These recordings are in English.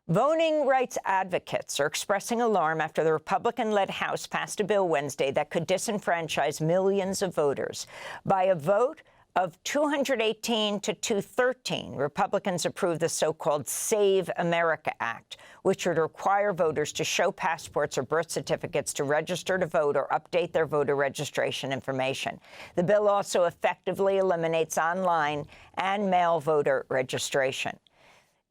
Voting rights advocates are expressing alarm after the Republican-led House passed a bill Wednesday that could disenfranchise millions of voters. By a vote of 218 to 213, Republicans approved the so-called Save America Act, which would require voters to show passports or birth certificates to register to vote or update their voter registration information. The bill also effectively eliminates online and mail voter registration.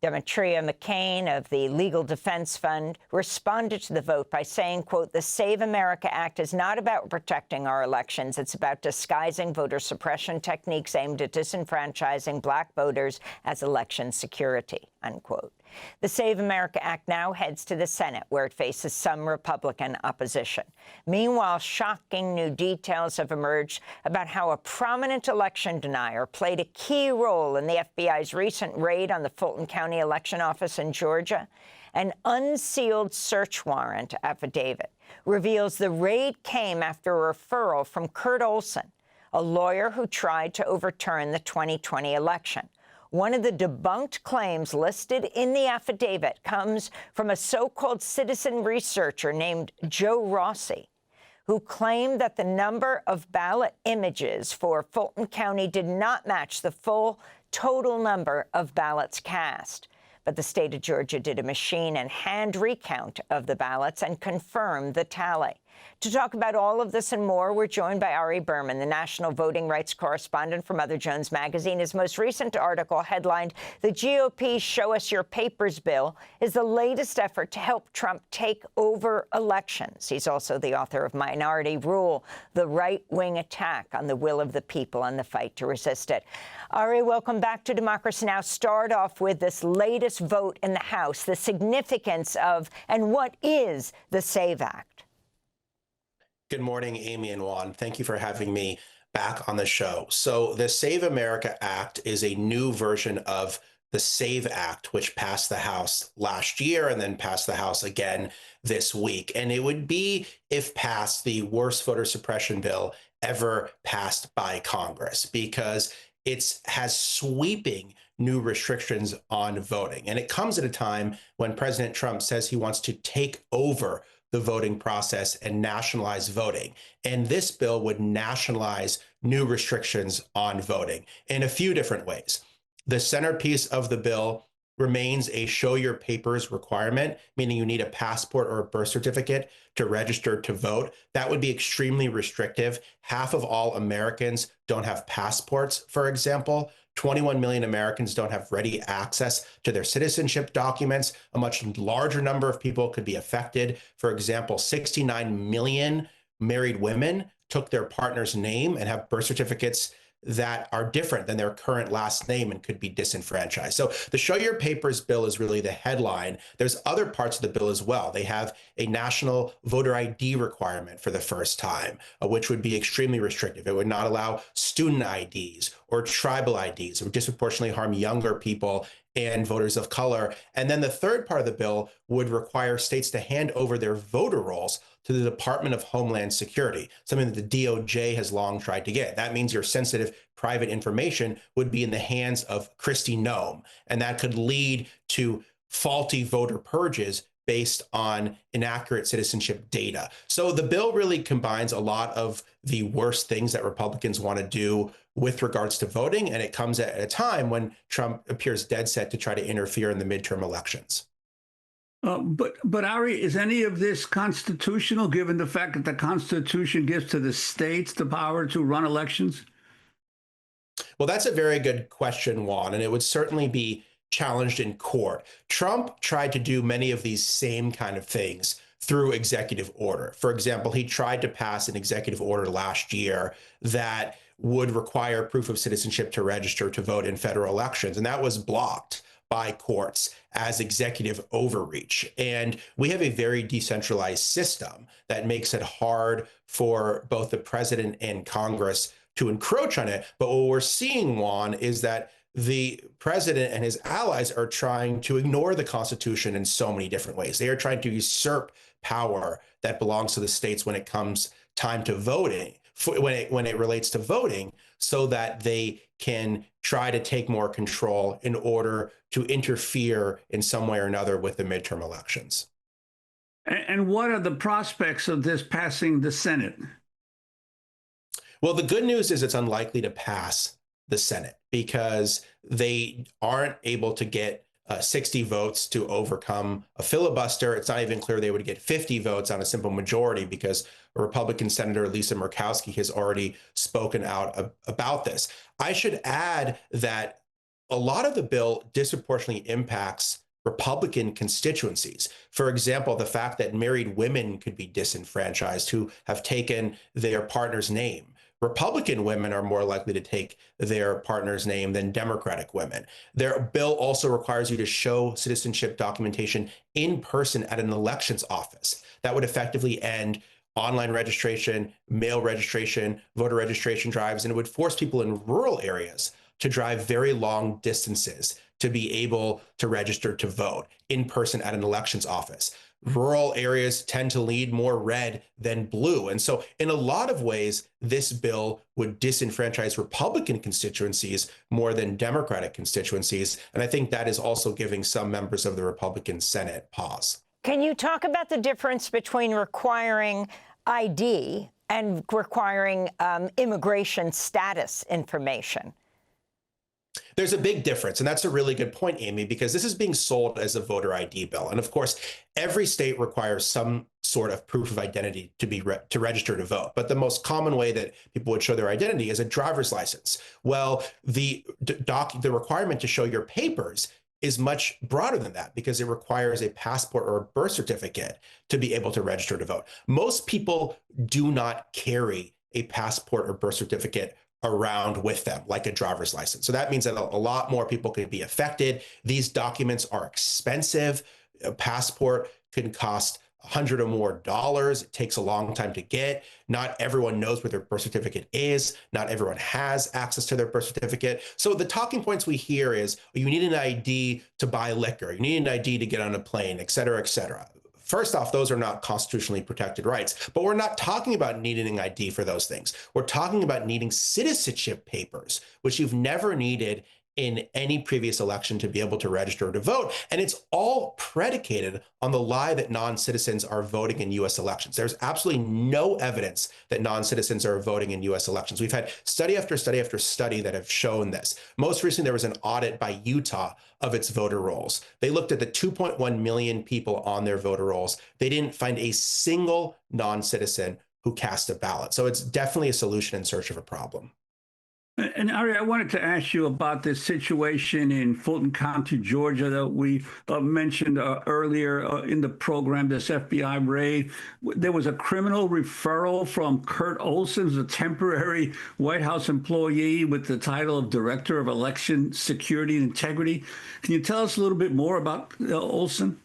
Demetria McCain of the Legal Defense Fund responded to the vote by saying, quote, "The Save America Act is not about protecting our elections. It's about disguising voter suppression techniques aimed at disenfranchising black voters as election security," unquote. The Save America Act now heads to the Senate, where it faces some Republican opposition. Meanwhile, shocking new details have emerged about how a prominent election denier played a key role in the FBI's recent raid on the Fulton County election office in Georgia. An unsealed search warrant affidavit reveals the raid came after a referral from Kurt Olson, a lawyer who tried to overturn the 2020 election. One of the debunked claims listed in the affidavit comes from a so-called citizen researcher named Joe Rossi, who claimed that the number of ballot images for Fulton County did not match the full total number of ballots cast. But the state of Georgia did a machine and hand recount of the ballots and confirmed the tally. To talk about all of this and more, we're joined by Ari Berman, the national voting rights correspondent for Mother Jones Magazine. His most recent article, headlined "The GOP's Show Us Your Papers Bill," is the latest effort to help Trump take over elections. He's also the author of Minority Rule, the right-wing attack on the will of the people and the fight to resist it. Ari, welcome back to Democracy Now! Start off with this latest vote in the House, the significance of and what is the SAVE Act. Good morning, Amy and Juan. Thank you for having me back on the show. So the Save America Act is a new version of the SAVE Act, which passed the House last year and then passed the House again this week. And it would be, if passed, the worst voter suppression bill ever passed by Congress, because it has sweeping new restrictions on voting. And it comes at a time when President Trump says he wants to take over the voting process and nationalize voting. And this bill would nationalize new restrictions on voting in a few different ways. The centerpiece of the bill remains a show your papers requirement, meaning you need a passport or a birth certificate to register to vote. That would be extremely restrictive. Half of all Americans don't have passports, for example. 21 million Americans don't have ready access to their citizenship documents. A much larger number of people could be affected. For example, 69 million married women took their partner's name and have birth certificates that are different than their current last name and could be disenfranchised. So the Show Your Papers bill is really the headline. There's other parts of the bill as well. They have a national voter ID requirement for the first time, which would be extremely restrictive. It would not allow student IDs or tribal IDs. It would disproportionately harm younger people and voters of color. And then the third part of the bill would require states to hand over their voter rolls to the Department of Homeland Security, something that the DOJ has long tried to get. That means your sensitive private information would be in the hands of Kristi Noem, and that could lead to faulty voter purges based on inaccurate citizenship data. So the bill really combines a lot of the worst things that Republicans want to do with regards to voting, and it comes at a time when Trump appears dead set to try to interfere in the midterm elections. But Ari, is any of this constitutional, given the fact that the Constitution gives to the states the power to run elections? Well, that's a very good question, Juan, and it would certainly be challenged in court. Trump tried to do many of these same kind of things through executive order. For example, he tried to pass an executive order last year that would require proof of citizenship to register to vote in federal elections, and that was blocked by courts as executive overreach. And we have a very decentralized system that makes it hard for both the president and Congress to encroach on it. But what we're seeing, Juan, is that the president and his allies are trying to ignore the Constitution in so many different ways. They are trying to usurp power that belongs to the states when it comes time to voting, when it relates to voting, so that they can try to take more control in order to interfere in some way or another with the midterm elections. And what are the prospects of this passing the Senate? Well, the good news is it's unlikely to pass the Senate because they aren't able to get 60 votes to overcome a filibuster. It's not even clear they would get 50 votes on a simple majority because a Republican Senator, Lisa Murkowski, has already spoken out about this. I should add that a lot of the bill disproportionately impacts Republican constituencies. For example, the fact that married women could be disenfranchised who have taken their partner's name. Republican women are more likely to take their partner's name than Democratic women. Their bill also requires you to show citizenship documentation in person at an elections office. That would effectively end online registration, mail registration, voter registration drives, and it would force people in rural areas to drive very long distances to be able to register to vote in person at an elections office. Rural areas tend to lean more red than blue. And so in a lot of ways, this bill would disenfranchise Republican constituencies more than Democratic constituencies. And I think that is also giving some members of the Republican Senate pause. Can you talk about the difference between requiring ID and requiring immigration status information? There's a big difference, and that's a really good point, Amy, because this is being sold as a voter ID bill. And of course, every state requires some sort of proof of identity to register to vote. But the most common way that people would show their identity is a driver's license. Well, the requirement to show your papers is much broader than that because it requires a passport or a birth certificate to be able to register to vote. Most people do not carry a passport or birth certificate around with them, like a driver's license. So that means that a lot more people could be affected. These documents are expensive. A passport can cost $100 or more. It takes a long time to get. Not everyone knows where their birth certificate is. Not everyone has access to their birth certificate. So the talking points we hear is, you need an ID to buy liquor. You need an ID to get on a plane, et cetera, et cetera. First off, those are not constitutionally protected rights, but we're not talking about needing an ID for those things. We're talking about needing citizenship papers, which you've never needed in any previous election to be able to register to vote. And it's all predicated on the lie that non-citizens are voting in US elections. There's absolutely no evidence that non-citizens are voting in US elections. We've had study after study after study that have shown this. Most recently, there was an audit by Utah of its voter rolls. They looked at the 2.1 million people on their voter rolls. They didn't find a single non-citizen who cast a ballot. So it's definitely a solution in search of a problem. And Ari, I wanted to ask you about this situation in Fulton County, Georgia, that we mentioned earlier in the program, this FBI raid. There was a criminal referral from Kurt Olson, a temporary White House employee with the title of Director of Election Security and Integrity. Can you tell us a little bit more about Olson?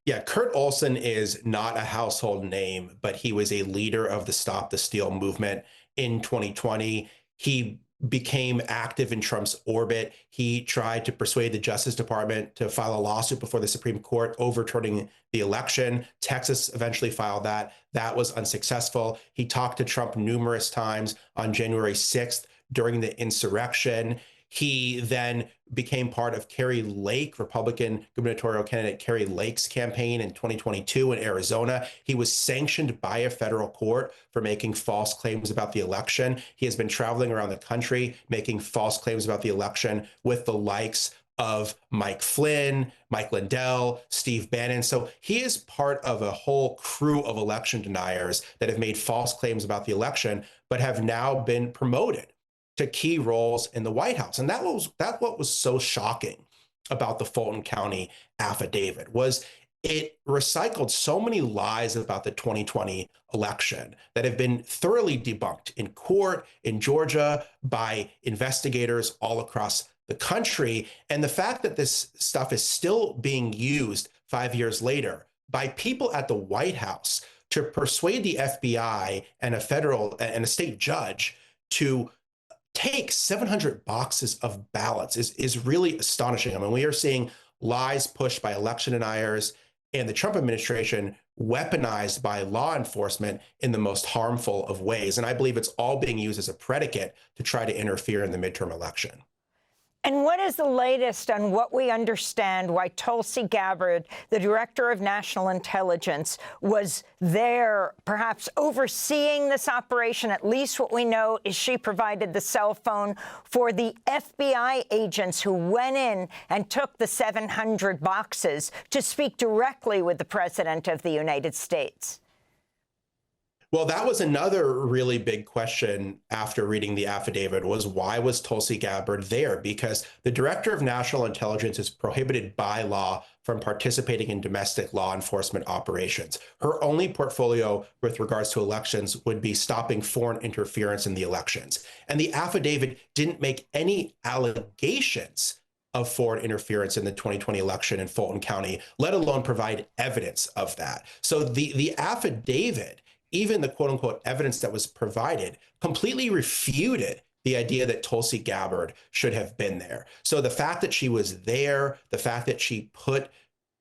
Yeah, Kurt Olson is not a household name, but he was a leader of the Stop the Steal movement in 2020. He became active in Trump's orbit. He tried to persuade the Justice Department to file a lawsuit before the Supreme Court overturning the election. Texas eventually filed that. That was unsuccessful. He talked to Trump numerous times on January 6th during the insurrection. He then became part of Kari Lake, Republican gubernatorial candidate Kari Lake's campaign in 2022 in Arizona. He was sanctioned by a federal court for making false claims about the election. He has been traveling around the country making false claims about the election with the likes of Mike Flynn, Mike Lindell, Steve Bannon. So he is part of a whole crew of election deniers that have made false claims about the election, but have now been promoted to key roles in the White House. And that's what was so shocking about the Fulton County affidavit was it recycled so many lies about the 2020 election that have been thoroughly debunked in court in Georgia by investigators all across the country. And the fact that this stuff is still being used 5 years later by people at the White House to persuade the FBI and a state judge to take 700 boxes of ballots is really astonishing. I mean, we are seeing lies pushed by election deniers and the Trump administration weaponized by law enforcement in the most harmful of ways. And I believe it's all being used as a predicate to try to interfere in the midterm election. And what is the latest on what we understand why Tulsi Gabbard, the director of national intelligence, was there perhaps overseeing this operation? At least what we know is she provided the cell phone for the FBI agents who went in and took the 700 boxes to speak directly with the President of the United States. Well, that was another really big question after reading the affidavit, was why was Tulsi Gabbard there? Because the director of national intelligence is prohibited by law from participating in domestic law enforcement operations. Her only portfolio with regards to elections would be stopping foreign interference in the elections. And the affidavit didn't make any allegations of foreign interference in the 2020 election in Fulton County, let alone provide evidence of that. So the affidavit, even the quote unquote evidence that was provided, completely refuted the idea that Tulsi Gabbard should have been there. So the fact that she was there, the fact that she put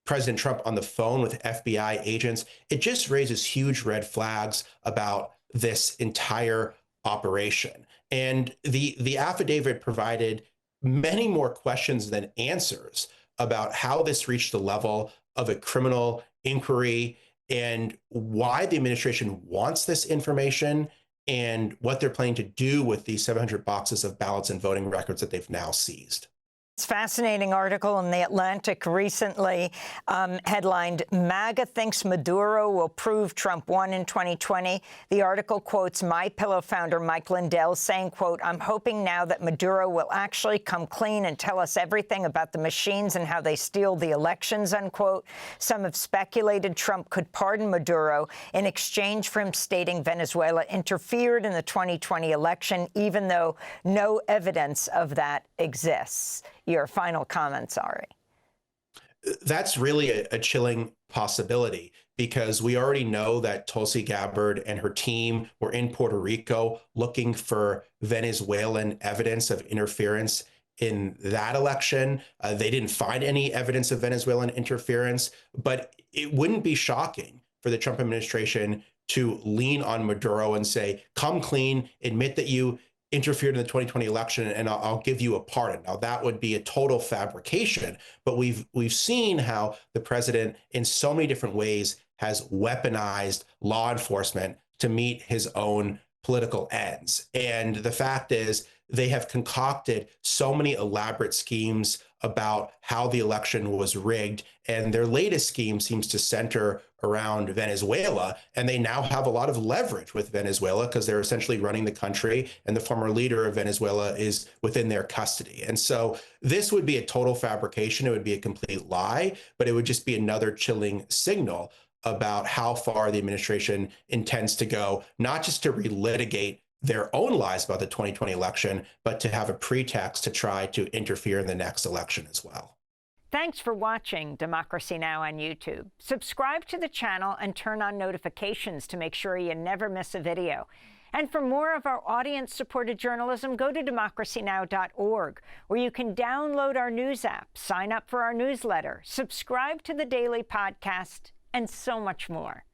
President Trump on the phone with FBI agents, it just raises huge red flags about this entire operation. And the affidavit provided many more questions than answers about how this reached the level of a criminal inquiry and why the administration wants this information and what they're planning to do with these 700 boxes of ballots and voting records that they've now seized. It's a fascinating article in The Atlantic recently, headlined, MAGA thinks Maduro will prove Trump won in 2020. The article quotes MyPillow founder Mike Lindell saying, quote, I'm hoping now that Maduro will actually come clean and tell us everything about the machines and how they steal the elections, unquote. Some have speculated Trump could pardon Maduro in exchange for him stating Venezuela interfered in the 2020 election, even though no evidence of that exists. Your final comments, Ari. That's really a chilling possibility, because we already know that Tulsi Gabbard and her team were in Puerto Rico looking for Venezuelan evidence of interference in that election. They didn't find any evidence of Venezuelan interference, but it wouldn't be shocking for the Trump administration to lean on Maduro and say, come clean, admit that you interfered in the 2020 election, and I'll give you a pardon. Now, that would be a total fabrication, but we've seen how the president in so many different ways has weaponized law enforcement to meet his own political ends. And the fact is, they have concocted so many elaborate schemes about how the election was rigged. And their latest scheme seems to center around Venezuela. And they now have a lot of leverage with Venezuela because they're essentially running the country, and the former leader of Venezuela is within their custody. And so this would be a total fabrication. It would be a complete lie, but it would just be another chilling signal about how far the administration intends to go, not just to relitigate their own lies about the 2020 election, but to have a pretext to try to interfere in the next election as well. Thanks for watching Democracy Now! On YouTube. Subscribe to the channel and turn on notifications to make sure you never miss a video. And for more of our audience-supported journalism, go to democracynow.org, where you can download our news app, sign up for our newsletter, subscribe to the daily podcast, and so much more.